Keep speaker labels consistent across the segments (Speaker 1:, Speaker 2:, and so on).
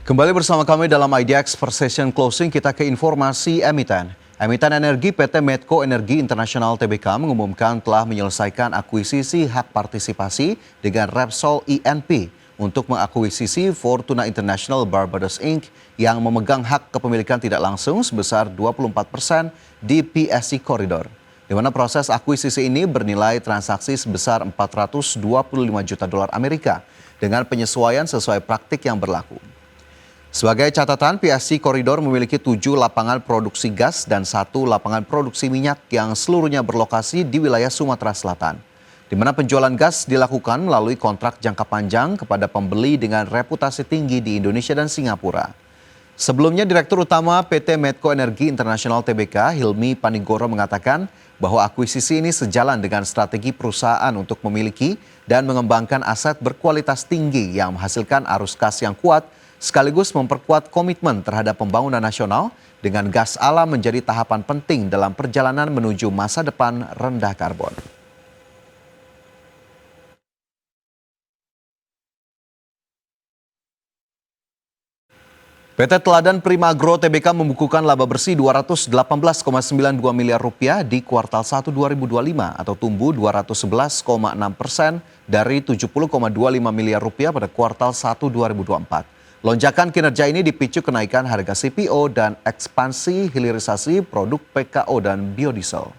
Speaker 1: Kembali bersama kami dalam IDX Precision Closing, kita ke informasi emiten. Emiten energi PT Medco Energi Internasional Tbk mengumumkan telah menyelesaikan akuisisi hak partisipasi dengan Repsol INP untuk mengakuisisi Fortuna International Barbados Inc. yang memegang hak kepemilikan tidak langsung sebesar 24% di PSC Corridor. Di mana proses akuisisi ini bernilai transaksi sebesar 425 juta dolar Amerika dengan penyesuaian sesuai praktik yang berlaku. Sebagai catatan, PSC Corridor memiliki 7 lapangan produksi gas dan 1 lapangan produksi minyak yang seluruhnya berlokasi di wilayah Sumatera Selatan, di mana penjualan gas dilakukan melalui kontrak jangka panjang kepada pembeli dengan reputasi tinggi di Indonesia dan Singapura. Sebelumnya, Direktur Utama PT Medco Energi Internasional Tbk, Hilmi Panigoro, mengatakan bahwa akuisisi ini sejalan dengan strategi perusahaan untuk memiliki dan mengembangkan aset berkualitas tinggi yang menghasilkan arus kas yang kuat, sekaligus memperkuat komitmen terhadap pembangunan nasional dengan gas alam menjadi tahapan penting dalam perjalanan menuju masa depan rendah karbon. PT Teladan Prima Agro Tbk membukukan laba bersih 218,92 miliar rupiah di kuartal 1 2025 atau tumbuh 211,6% dari 70,25 miliar rupiah pada kuartal 1 2024. Lonjakan kinerja ini dipicu kenaikan harga CPO dan ekspansi hilirisasi produk PKO dan biodiesel.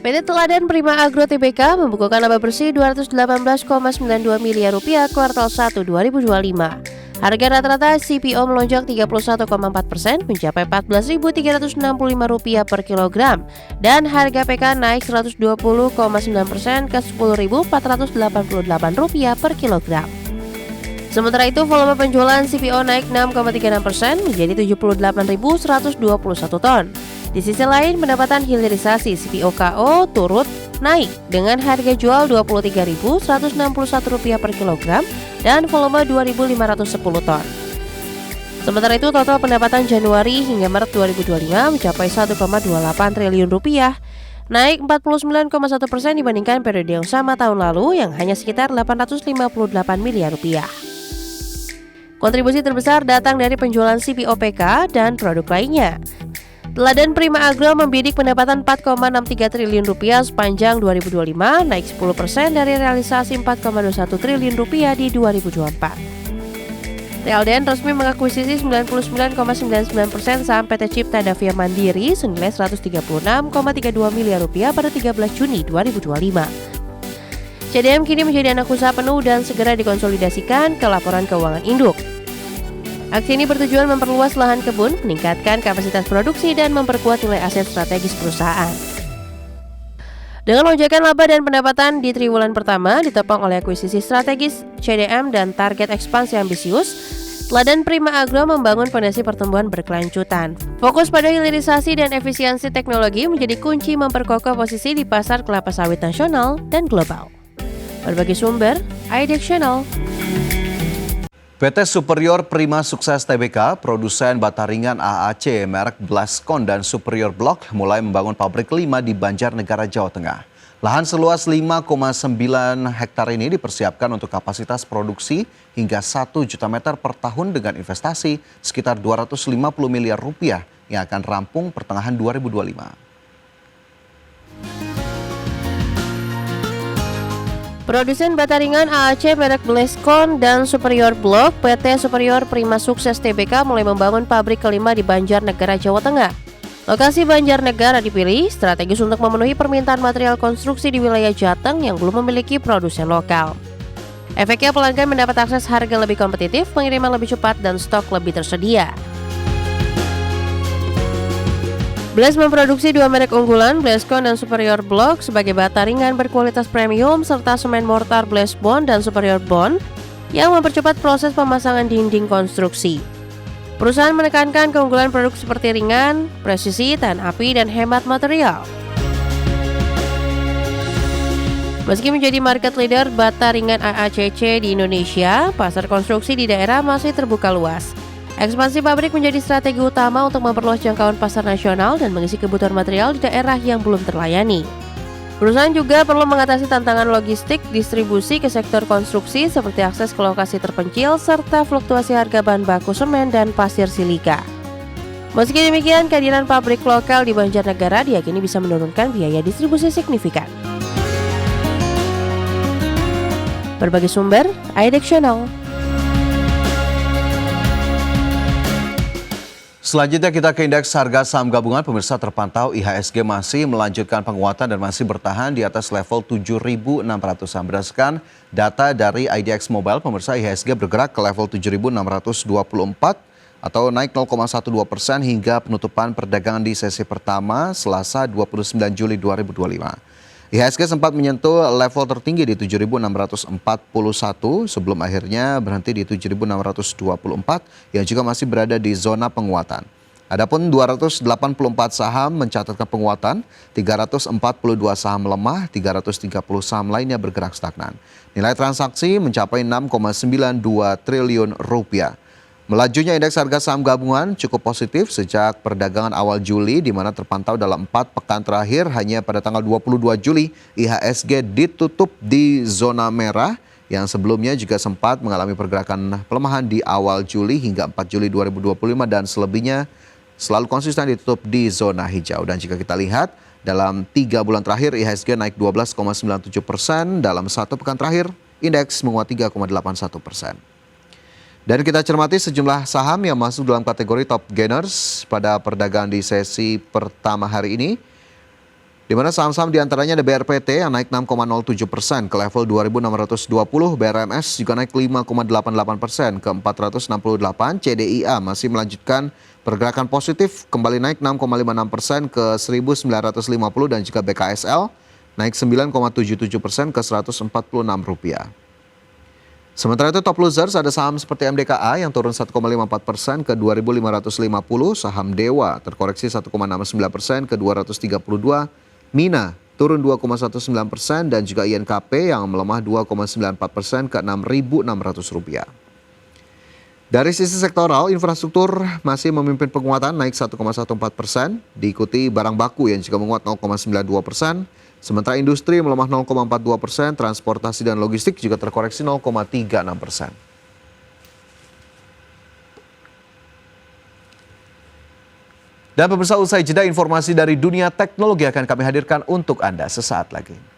Speaker 2: PT Teladan Prima Agro Tbk membukukan laba bersih 218,92 miliar rupiah kuartal 1 2025. Harga rata-rata CPO melonjak 31,4% mencapai Rp14.365 per kilogram dan harga PK naik 120,9% ke Rp10.488 per kilogram. Sementara itu, volume penjualan CPO naik 6,36% menjadi 78.121 ton. Di sisi lain, pendapatan hilirisasi CPO KO turut naik dengan harga jual Rp23.161 per kilogram dan volume 2.510 ton. Sementara itu, total pendapatan Januari hingga Maret 2025 mencapai Rp1,28 triliun, naik 49,1% dibandingkan periode yang sama tahun lalu yang hanya sekitar Rp858 miliar. Kontribusi terbesar datang dari penjualan CPO PK dan produk lainnya. Teladan Prima Agro membidik pendapatan Rp4,63 triliun sepanjang 2025, naik 10% dari realisasi Rp4,21 triliun di 2024. TLDN resmi mengakuisisi 99,99% saham PT Cipta Davia Mandiri senilai Rp136,32 miliar pada 13 Juni 2025. CDM kini menjadi anak usaha penuh dan segera dikonsolidasikan ke laporan keuangan induk. Aksi ini bertujuan memperluas lahan kebun, meningkatkan kapasitas produksi, dan memperkuat nilai aset strategis perusahaan. Dengan lonjakan laba dan pendapatan di triwulan pertama ditopang oleh akuisisi strategis, CDM, dan target ekspansi ambisius, Teladan Prima Agro membangun fondasi pertumbuhan berkelanjutan. Fokus pada hilirisasi dan efisiensi teknologi menjadi kunci memperkokoh posisi di pasar kelapa sawit nasional dan global. Berbagai sumber, IDX Channel.
Speaker 1: PT Superior Prima Sukses Tbk, produsen bata ringan AAC merek Blascon dan Superior Block mulai membangun pabrik kelima di Banjarnegara, Jawa Tengah. Lahan seluas 5,9 hektar ini dipersiapkan untuk kapasitas produksi hingga 1 juta meter per tahun dengan investasi sekitar Rp250 miliar yang akan rampung pertengahan 2025.
Speaker 2: Produsen bata ringan AAC merek Blascon dan Superior Block, PT Superior Prima Sukses Tbk mulai membangun pabrik kelima di Banjarnegara, Jawa Tengah. Lokasi Banjarnegara dipilih strategis untuk memenuhi permintaan material konstruksi di wilayah Jateng yang belum memiliki produsen lokal. Efeknya pelanggan mendapat akses harga lebih kompetitif, pengiriman lebih cepat, dan stok lebih tersedia. Blas memproduksi 2 merek unggulan, Blascon dan Superior Block, sebagai bata ringan berkualitas premium, serta semen mortar Blasbond dan Superior Bond yang mempercepat proses pemasangan dinding konstruksi. Perusahaan menekankan keunggulan produk seperti ringan, presisi, tahan api, dan hemat material. Meski menjadi market leader bata ringan AACC di Indonesia, pasar konstruksi di daerah masih terbuka luas. Ekspansi pabrik menjadi strategi utama untuk memperluas jangkauan pasar nasional dan mengisi kebutuhan material di daerah yang belum terlayani. Perusahaan juga perlu mengatasi tantangan logistik, distribusi ke sektor konstruksi seperti akses ke lokasi terpencil, serta fluktuasi harga bahan baku semen dan pasir silika. Meski demikian, kehadiran pabrik lokal di Banjarnegara diyakini bisa menurunkan biaya distribusi signifikan. Berbagai sumber, IDEX Channel.
Speaker 1: Selanjutnya kita ke indeks harga saham gabungan. Pemirsa, terpantau IHSG masih melanjutkan penguatan dan masih bertahan di atas level 7.600-an. Berdasarkan data dari IDX Mobile, pemirsa, IHSG bergerak ke level 7.624 atau naik 0,12% hingga penutupan perdagangan di sesi pertama Selasa 29 Juli 2025. IHSG sempat menyentuh level tertinggi di 7.641 sebelum akhirnya berhenti di 7.624 yang juga masih berada di zona penguatan. Adapun 284 saham mencatatkan penguatan, 342 saham melemah, 330 saham lainnya bergerak stagnan. Nilai transaksi mencapai 6,92 triliun rupiah. Melajunya indeks harga saham gabungan cukup positif sejak perdagangan awal Juli, di mana terpantau dalam 4 pekan terakhir hanya pada tanggal 22 Juli IHSG ditutup di zona merah yang sebelumnya juga sempat mengalami pergerakan pelemahan di awal Juli hingga 4 Juli 2025 dan selebihnya selalu konsisten ditutup di zona hijau. Dan jika kita lihat dalam 3 bulan terakhir IHSG naik 12,97%, dalam 1 pekan terakhir indeks menguat 3,81%. Dan kita cermati sejumlah saham yang masuk dalam kategori top gainers pada perdagangan di sesi pertama hari ini. Di mana saham-saham diantaranya ada BRPT yang naik 6,07% ke level 2.620, BRMS juga naik 5,88% ke 468, CDIA masih melanjutkan pergerakan positif kembali naik 6,56% ke 1.950 dan juga BKSL naik 9,77% ke Rp146. Sementara itu top losers ada saham seperti MDKA yang turun 1,54% ke 2.550, saham Dewa terkoreksi 1,69% ke 232, Mina turun 2,19% dan juga INKP yang melemah 2,94% ke Rp6.600. Dari sisi sektoral, infrastruktur masih memimpin penguatan naik 1,14%, diikuti barang baku yang juga menguat 0,92%, sementara industri melemah 0,42%, transportasi dan logistik juga terkoreksi 0,36%. Dan pemirsa, usai jeda informasi dari dunia teknologi akan kami hadirkan untuk Anda sesaat lagi.